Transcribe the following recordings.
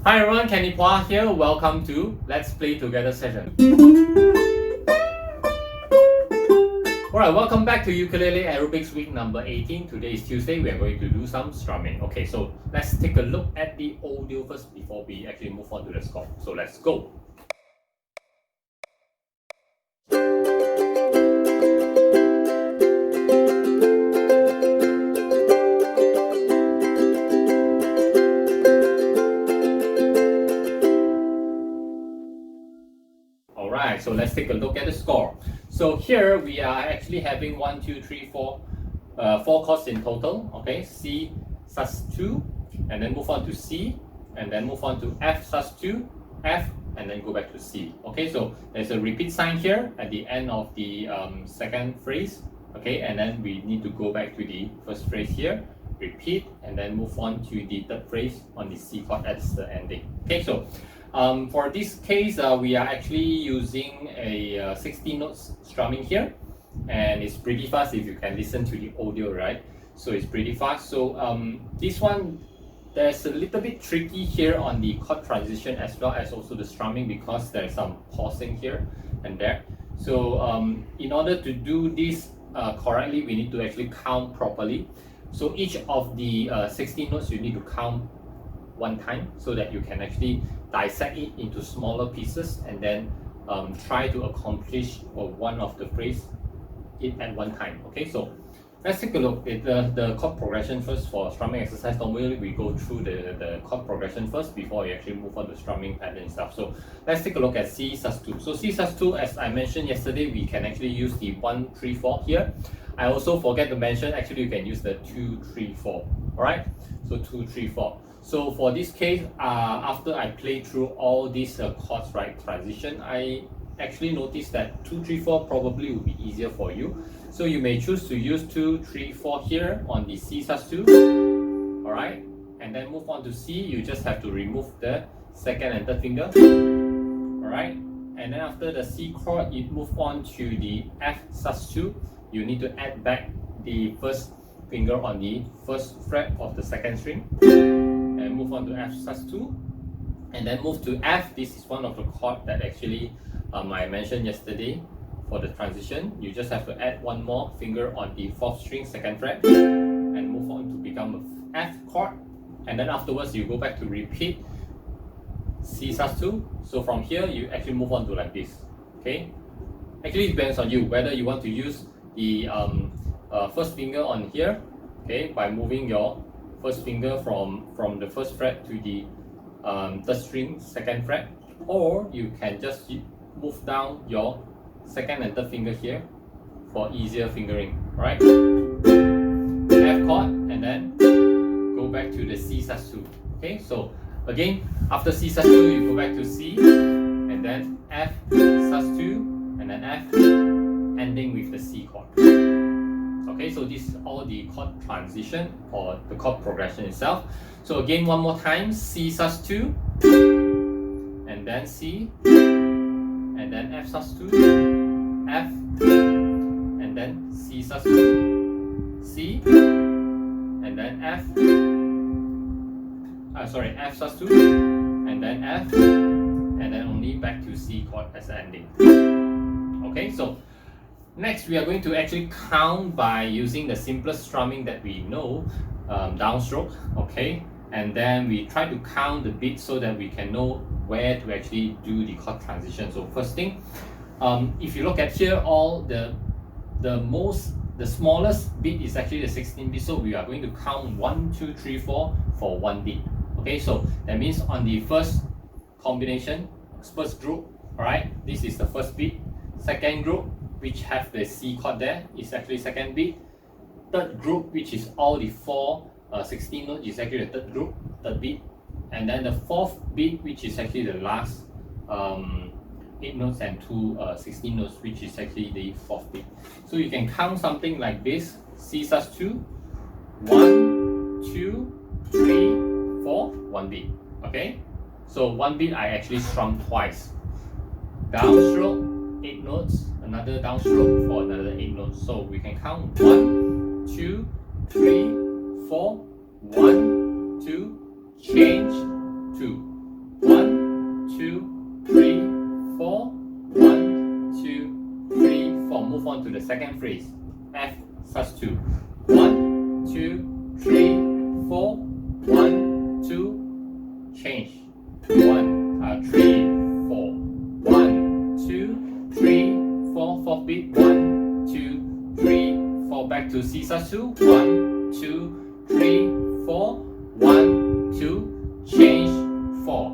Hi everyone, Kenny Pua here. Welcome to Let's Play Together session. Alright, welcome back to Ukulele Aerobics week number 18. Today is Tuesday. We are going to do some strumming. Okay, so let's take a look at the audio first before we actually move on to the score. So let's go. Alright, so let's take a look at the score. So here we are actually having 4 chords in total. Okay, C sus2, and then move on to C, and then move on to F sus2, F, and then go back to C. Okay, so there's a repeat sign here at the end of the second phrase. Okay, and then we need to go back to the first phrase here, repeat, and then move on to the third phrase on the C chord as the ending. Okay, so for this case, we are actually using a 16 notes strumming here, and it's pretty fast if you can listen to the audio, right? So it's pretty fast. So this one, there's a little bit tricky here on the chord transition as well as also the strumming because there's some pausing here and there. So in order to do this correctly, we need to actually count properly. So each of the 16 notes you need to count one time so that you can actually dissect it into smaller pieces and then try to accomplish one of the phrase it at one time. Okay, so let's take a look at the chord progression first. For strumming exercise, normally we go through the chord progression first before we actually move on to strumming pattern stuff. So let's take a look at C sus2. So C sus2, as I mentioned yesterday, we can actually use the 1, 3, 4 here. I also forget to mention, actually you can use the 2, 3, 4. Alright, so 2, 3, 4. So for this case, after I play through all these chords, right, transition, I actually noticed that 2, 3, 4 probably will be easier for you. So you may choose to use 2, 3, 4 here on the C sus2, alright, and then move on to C. You just have to remove the second and third finger, alright, and then after the C chord, you move on to the F sus2. You need to add back the first finger on the first fret of the second string, and move on to F sus2, and then move to F. This is one of the chords that actually I mentioned yesterday for the transition. You just have to add one more finger on the fourth string, second fret, and move on to become an F chord. And then afterwards, you go back to repeat C sus2. So from here, you actually move on to like this. Okay, actually it depends on you whether you want to use the first finger on here. Okay, by moving your first finger from the first fret to the third string, second fret, or you can just move down your second and third finger here for easier fingering, right? F chord, and then go back to the C sus2. Okay, so again, after C sus2, you go back to C, and then F sus2, and then F, ending with the C chord. Okay, so this is all the chord transition or the chord progression itself. So again, one more time, C sus2, and then C, and then F sus2, F, and then C sus2, C, and then F, F sus2, and then F, and then only back to C chord as the ending. Okay, so next we are going to actually count by using the simplest strumming that we know, downstroke. Okay, and then we try to count the beats so that we can know where to actually do the chord transition. So first thing, if you look at here, all the smallest beat is actually the 16 beat. So we are going to count 1, 2, 3, 4 for one beat. Okay, so that means on the first combination, first group, all right, this is the first beat. Second group, which have the C chord there, is actually second beat. Third group, which is all the 4 16 notes, is actually the third group, third beat. And then the fourth beat, which is actually the last 8 notes and 2 16 notes, which is actually the fourth beat. So you can count something like this: C sus2, 1, 2, 3, 4, one beat. Okay, so one beat I actually strum twice. Downstroke, 8 notes, another downstroke for another 8 notes. So we can count 1, 2, 3, 4, 1, 2, change, 2. 2, 3, 4. 1, 2, 3, 4. Move on to the second phrase. F sus2. 1, 2, 3, 4. 1, 2. Change. 1, 3, 4. 1, 2, 3, 4. Fourth beat. 1, 2, 3, 4. Back to C sus2. 1, 2, 3, 4. 1, 2. Change. 4.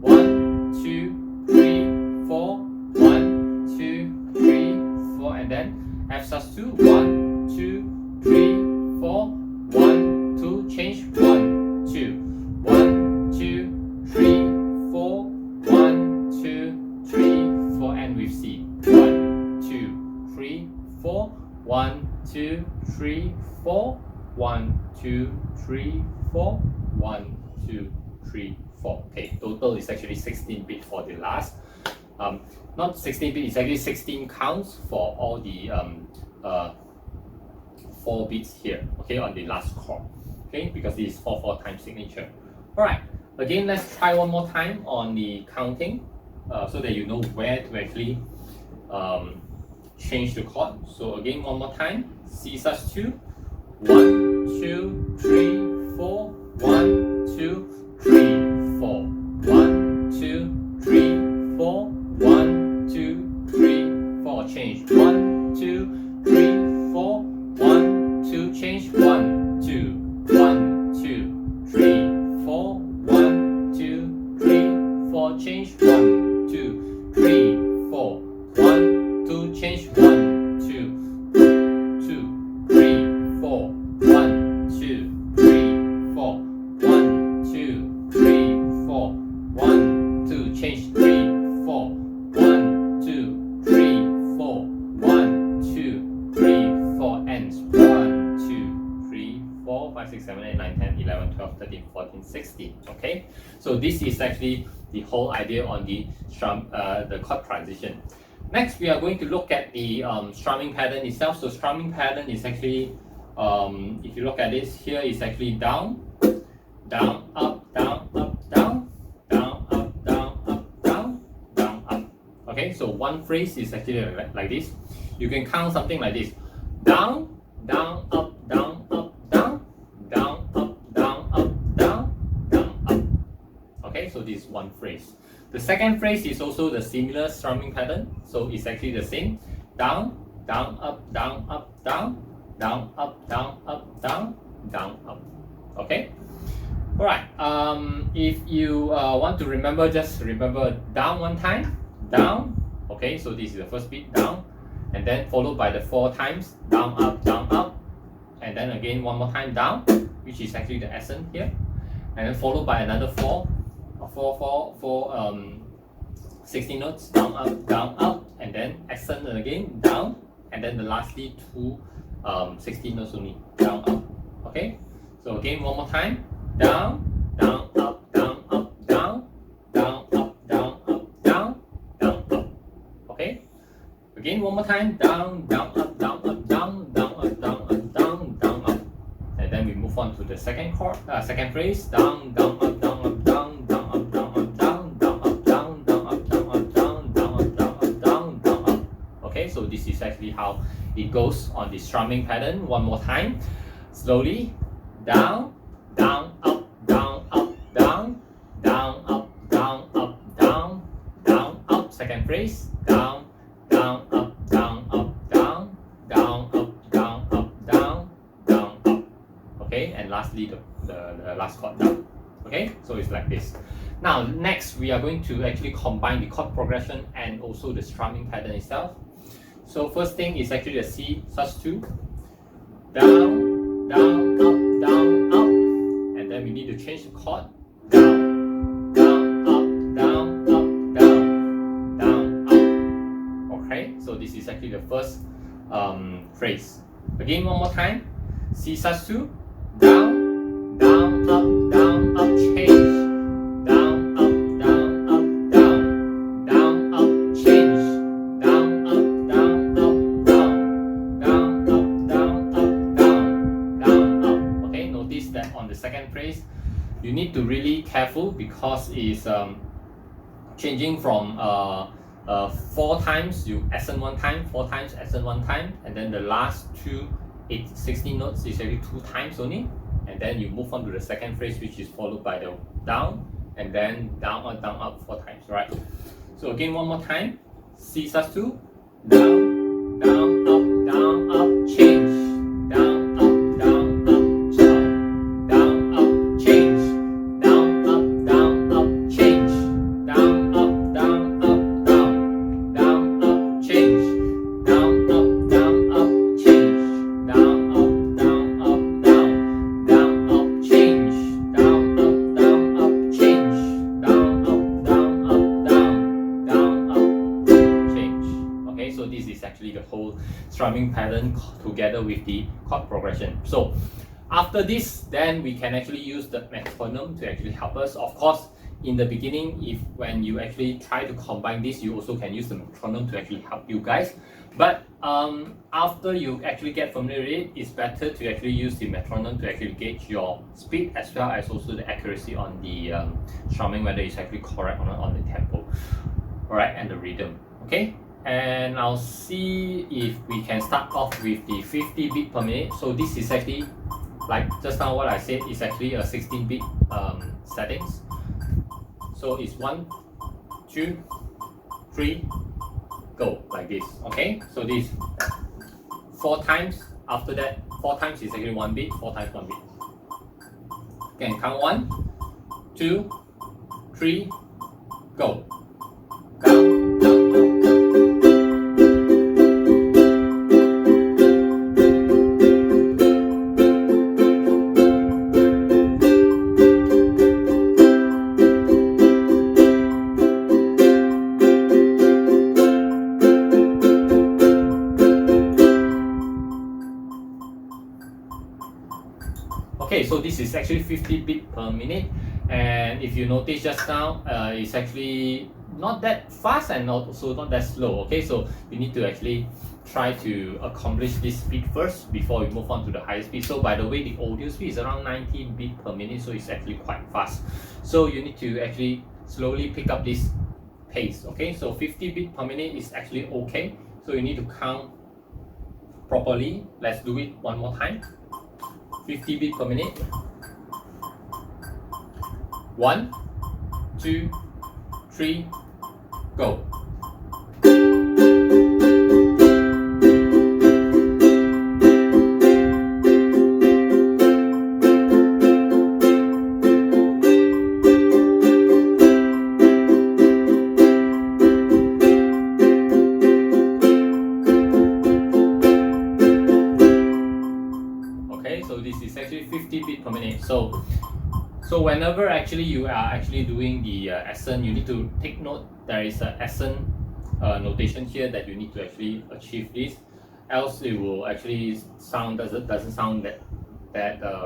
1, 2, 3, 4. 1, 2, 3, 4. And then F sus2. 1, 2, 3, 4. 1, 2. Change. 1, 2. 1, 2, 3, 4. 1, 2, 3, 4. And with C. 1, 2, 3, 4. 1, 2, 3, 4. 1, 2, 3, 4. 1, 2, 3, 4. Okay, total is actually 16 bit for the last. Not 16 bit, it's actually 16 counts for all the 4 bits here, okay, on the last chord, okay, because this is 4/4 time signature. Alright, again, let's try one more time on the counting so that you know where to actually change the chord. So again, one more time, C sus2. 1, 2, 3, 4. 1, 2, 3, 4. 1, 2, 3, 4. 1, 2, 3, 4. Change. 1, 2, 3, 4. 1, 2. Change. 1, 2, 1, 2, 3, 4. 1, 2, 3, 4. Change. 1, 2, 3, 4. 1, 2. Change. 1, 2, 2, 3, 4. 1, 2, 3, 4. 1, 2, 3, 4. 1, 2. Change. 3, 4. 1, 2, 3, 4. 1, 2, 3, 4. Ends. 1, 2, 3, 4, 5, 6, 7, 8, 9, 10, 11, 12, 13, 14, 16. Okay, so this is actually the whole idea on the the chord transition. Next, we are going to look at the strumming pattern itself. So strumming pattern is actually, if you look at this, here is actually down, down, up, down, up, down, down, up, down, up, down, down, up. Okay, so one phrase is actually like this. You can count something like this: down, down, up, down, up, down, down, up, down, up, down, down, up. Okay, so this is one phrase. The second phrase is also the similar strumming pattern, so it's actually the same: down, down, up, down, up, down, down, up, down, up, down, down, up. Okay. All right. If you want to remember, just remember down one time, down. Okay, so this is the first beat, down, and then followed by the 4 times down, up, and then again one more time down, which is actually the essence here, and then followed by another 4 16 notes, down, up, and then accent again, down, and then the lastly 2 16 notes only, down, up. Okay, so again one more time, down, down, up, down, up, down, down, up, down, up, down, down, up. Okay, again one more time, down, down, up, down, up, down, down, up, down, up, down, down, up. And then we move on to the second chord, second phrase, down, down, up, down, up, down, down, up, down, up, down, down, up, down, down, up, down, up, down, down, up, down, up, down, down, up. Okay, so this is actually how it goes on the strumming pattern. One more time, slowly, down, down, up, down, up, down, down, up, down, up, down, down, up. Second phrase, down, down, up, down, up, down, down, up, down, up, down, down, up. Okay, and lastly the last chord down. Okay, so it's like this. Now next we are going to actually combine the chord progression and also the strumming pattern itself. So first thing is actually the C sus2, down, down, up, down, up, and then we need to change the chord, down, down, up, down, up, down, down, up. Okay, so this is actually the first phrase. Again one more time, C sus2, down, down, up, down, up, change, down, up, down, up, down, down, up, change, down, up, down, up, down, down, up, down, up, down, down, up. Okay, notice that on the second phrase, you need to really careful because it's changing from 4 times you accent 1 time, 4 times accent 1 time, and then the last 16 notes is actually 2 times only, and then you move on to the second phrase, which is followed by the down, and then down up 4 times, right? So again, one more time, C sus2, down, down, up, change, down, up, down, change, down, up, change, down, up, change, down, up, change, down, up, change, down, up, change, down, up, change. Okay, so this is actually the whole strumming pattern together with the chord progression. So after this, then we can actually use the metronome to actually help us. Of course, in the beginning, when you actually try to combine this, you also can use the metronome to actually help you guys. But after you actually get familiar with it, it's better to actually use the metronome to actually gauge your speed as well as also the accuracy on the strumming, whether it's actually correct or not on the tempo, alright, and the rhythm. Okay, and I'll see if we can start off with the 50 beat per minute. So this is actually, like just now what I said, is actually a 16 beat settings. So it's 1, 2, 3, go, like this. Okay, so this 4 times. After that, 4 times is actually 1 beat, 4 times 1 beat. Again, count 1, 2, 3, go. Down, down, up. Okay, so this is actually 50 beat per minute, and if you notice just now, it's actually not that fast and also not that slow. Okay, so you need to actually try to accomplish this speed first before we move on to the higher speed. So by the way, the audio speed is around 90 beat per minute, so it's actually quite fast. So you need to actually slowly pick up this pace. Okay, so 50 beat per minute is actually okay. So you need to count properly. Let's do it one more time. 50 beat per minute. 1, 2, 3, go. So this is actually 50 beat per minute. So whenever actually you are actually doing the accent, you need to take note there is an accent notation here that you need to actually achieve this, else it will actually doesn't sound that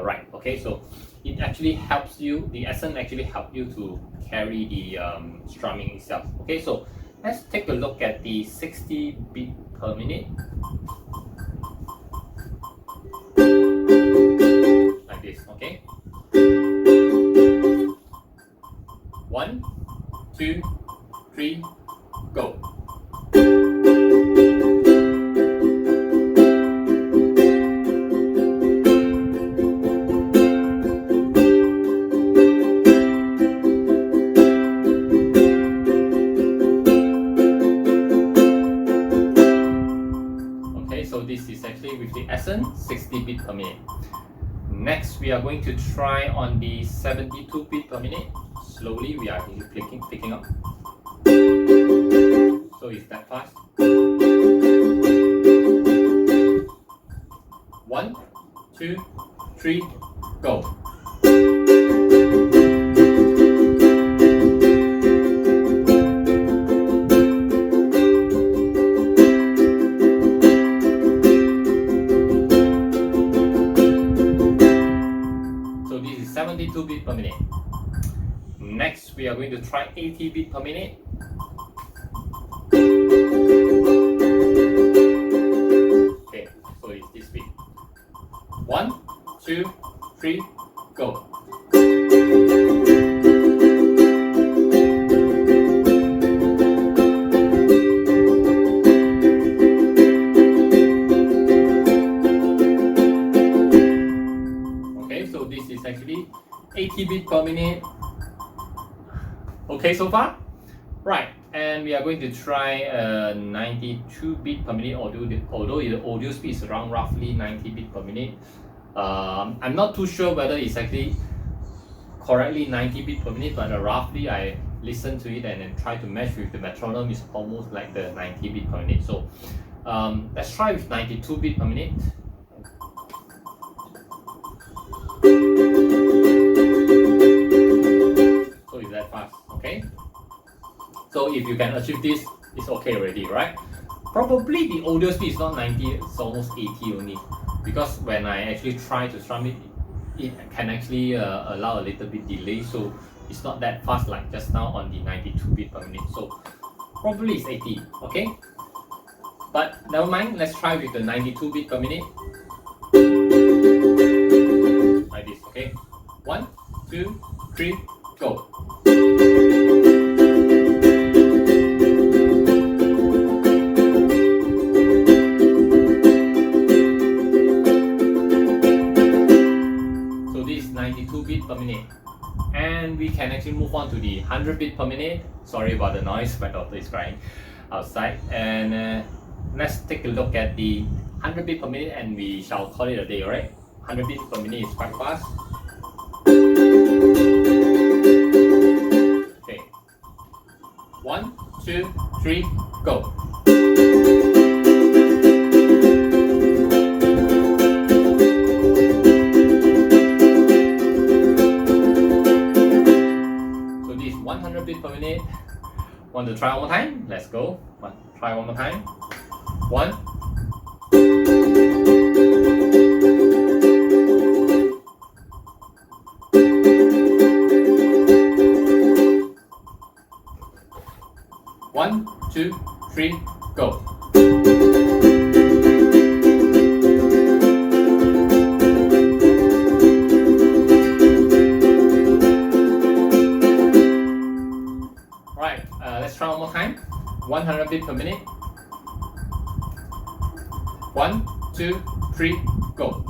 right. Okay, so it actually helps you. The accent actually help you to carry the strumming itself. Okay, so let's take a look at the 60 beat per minute. Like this, okay? 1, 2, 3, go. Okay, so this is actually with the accent, 60 beat per minute. Next, we are going to try on the 72 beat per minute. Slowly, we are picking up. So it's that fast. 1, 2, 3, go. So this is 72 beat per minute. Next, we are going to try 80 beat per minute. Okay, so it's this beat. 1, 2, 3, go. minute. Okay so far? Right, and we are going to try 92 beat per minute, although the audio speed is around roughly 90 beat per minute. I'm not too sure whether it's actually correctly 90 beat per minute, but roughly I listen to it and then try to match with the metronome. Is almost like the 90 beat per minute. So let's try with 92 beat per minute. So is that fast? Okay. So if you can achieve this, it's okay already, right? Probably the audio speed is not 90, it's almost 80 only. Because when I actually try to strum it, it can actually allow a little bit delay, so it's not that fast like just now on the 92 beat per minute. So probably it's 80, okay? But never mind, let's try with the 92 beat per minute. Like this, okay? 1, 2, 3, go. So this is 92 beat per minute. And we can actually move on to the 100 beat per minute. Sorry about the noise, my daughter is crying outside. And let's take a look at the 100 beat per minute and we shall call it a day, alright? 100 beats per minute is quite fast. Okay. 1, 2, 3, go. So this is 100 beats per minute. Want to try one more time? Let's go. Try one more time. 1. One, two, three, go. Right, let's try one more time. 100 beats per minute. 1, 2, 3, go.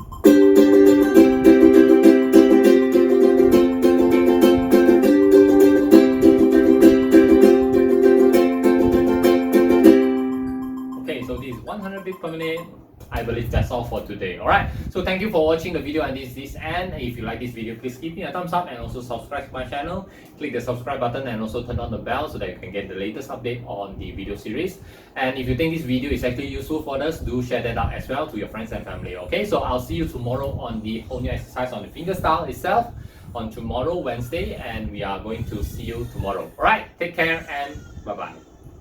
So this is 100 beats per minute. I believe that's all for today. Alright, so thank you for watching the video and this end. If you like this video, please give me a thumbs up and also subscribe to my channel. Click the subscribe button and also turn on the bell so that you can get the latest update on the video series. And if you think this video is actually useful for us, do share that out as well to your friends and family. Okay, so I'll see you tomorrow on the whole new exercise on the fingerstyle itself on tomorrow, Wednesday, and we are going to see you tomorrow. Alright, take care and bye-bye.